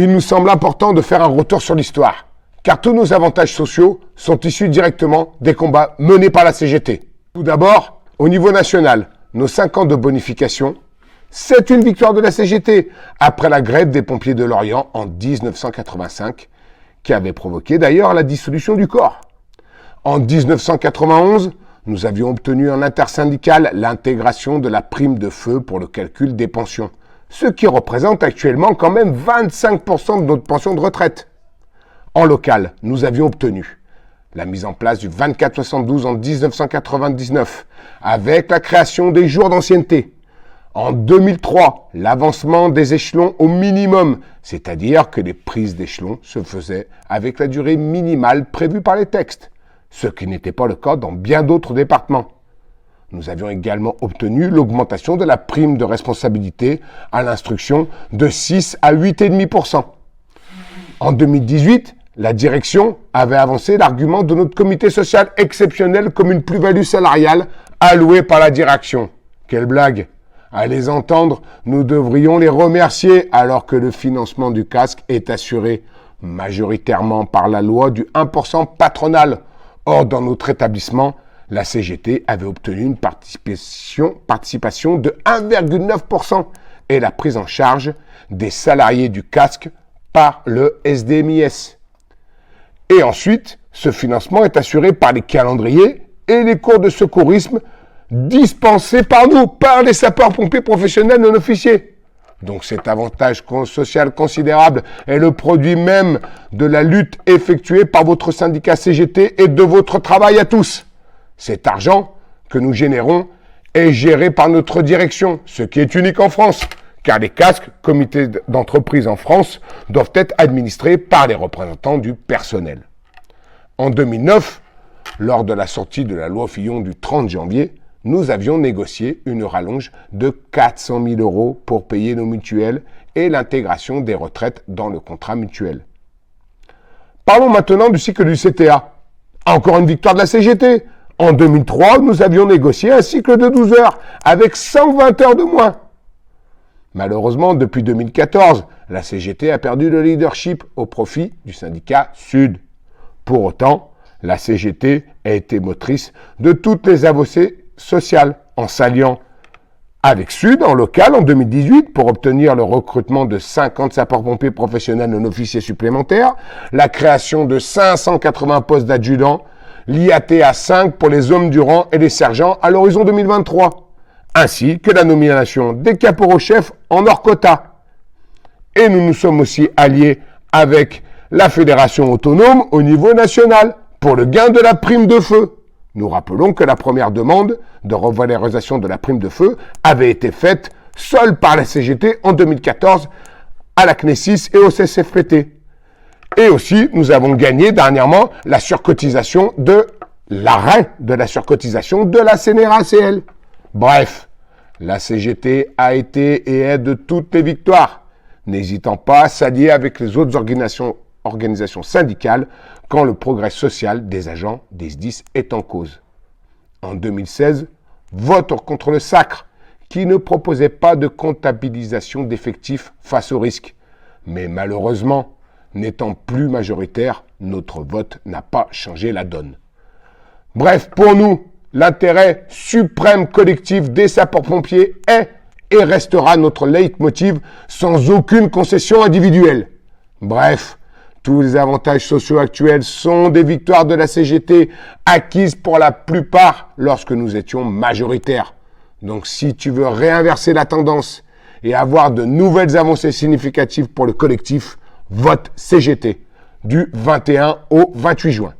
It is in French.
Il nous semble important de faire un retour sur l'histoire, car tous nos avantages sociaux sont issus directement des combats menés par la CGT. Tout d'abord, au niveau national, nos 5 ans de bonification, c'est une victoire de la CGT, après la grève des pompiers de Lorient en 1985, qui avait provoqué d'ailleurs la dissolution du corps. En 1991, nous avions obtenu en intersyndical l'intégration de la prime de feu pour le calcul des pensions, ce qui représente actuellement quand même 25% de notre pension de retraite. En local, nous avions obtenu la mise en place du 24-72 en 1999, avec la création des jours d'ancienneté. En 2003, l'avancement des échelons au minimum, c'est-à-dire que les prises d'échelons se faisaient avec la durée minimale prévue par les textes, ce qui n'était pas le cas dans bien d'autres départements. Nous avions également obtenu l'augmentation de la prime de responsabilité à l'instruction de 6 à 8,5%. En 2018, la direction avait avancé l'argument de notre comité social exceptionnel comme une plus-value salariale allouée par la direction. Quelle blague! À les entendre, nous devrions les remercier alors que le financement du casque est assuré majoritairement par la loi du 1% patronal. Or, dans notre établissement, la CGT avait obtenu une participation de 1,9% et la prise en charge des salariés du casque par le SDMIS. Et ensuite, ce financement est assuré par les calendriers et les cours de secourisme dispensés par nous, par les sapeurs-pompiers professionnels non officiers. Donc cet avantage social considérable est le produit même de la lutte effectuée par votre syndicat CGT et de votre travail à tous. Cet argent que nous générons est géré par notre direction, ce qui est unique en France, car les casques, comités d'entreprise en France, doivent être administrés par les représentants du personnel. En 2009, lors de la sortie de la loi Fillon du 30 janvier, nous avions négocié une rallonge de 400 000 € pour payer nos mutuelles et l'intégration des retraites dans le contrat mutuel. Parlons maintenant du cycle du CTA. Encore une victoire de la CGT. En 2003, nous avions négocié un cycle de 12 heures avec 120 heures de moins. Malheureusement, depuis 2014, la CGT a perdu le leadership au profit du syndicat Sud. Pour autant, la CGT a été motrice de toutes les avancées sociales en s'alliant avec Sud en local en 2018 pour obtenir le recrutement de 50 sapeurs-pompiers professionnels non officiers supplémentaires, la création de 580 postes d'adjudants, l'IAT à 5 pour les hommes du rang et les sergents à l'horizon 2023, ainsi que la nomination des caporaux-chefs en hors quota. Et nous nous sommes aussi alliés avec la fédération autonome au niveau national pour le gain de la prime de feu. Nous rappelons que la première demande de revalorisation de la prime de feu avait été faite seule par la CGT en 2014 à la CNESIS et au CSFPT. Et aussi, nous avons gagné dernièrement la surcotisation de l'arrêt de la surcotisation de la CNRACL. Bref, la CGT a été et est de toutes les victoires, n'hésitant pas à s'allier avec les autres organisations syndicales quand le progrès social des agents des SDIS est en cause. En 2016, vote contre le SACRE, qui ne proposait pas de comptabilisation d'effectifs face au risque. Mais malheureusement, n'étant plus majoritaire, notre vote n'a pas changé la donne. Bref, pour nous, l'intérêt suprême collectif des sapeurs-pompiers est et restera notre leitmotiv sans aucune concession individuelle. Bref, tous les avantages sociaux actuels sont des victoires de la CGT acquises pour la plupart lorsque nous étions majoritaires. Donc si tu veux réinverser la tendance et avoir de nouvelles avancées significatives pour le collectif, vote CGT du 21 au 28 juin.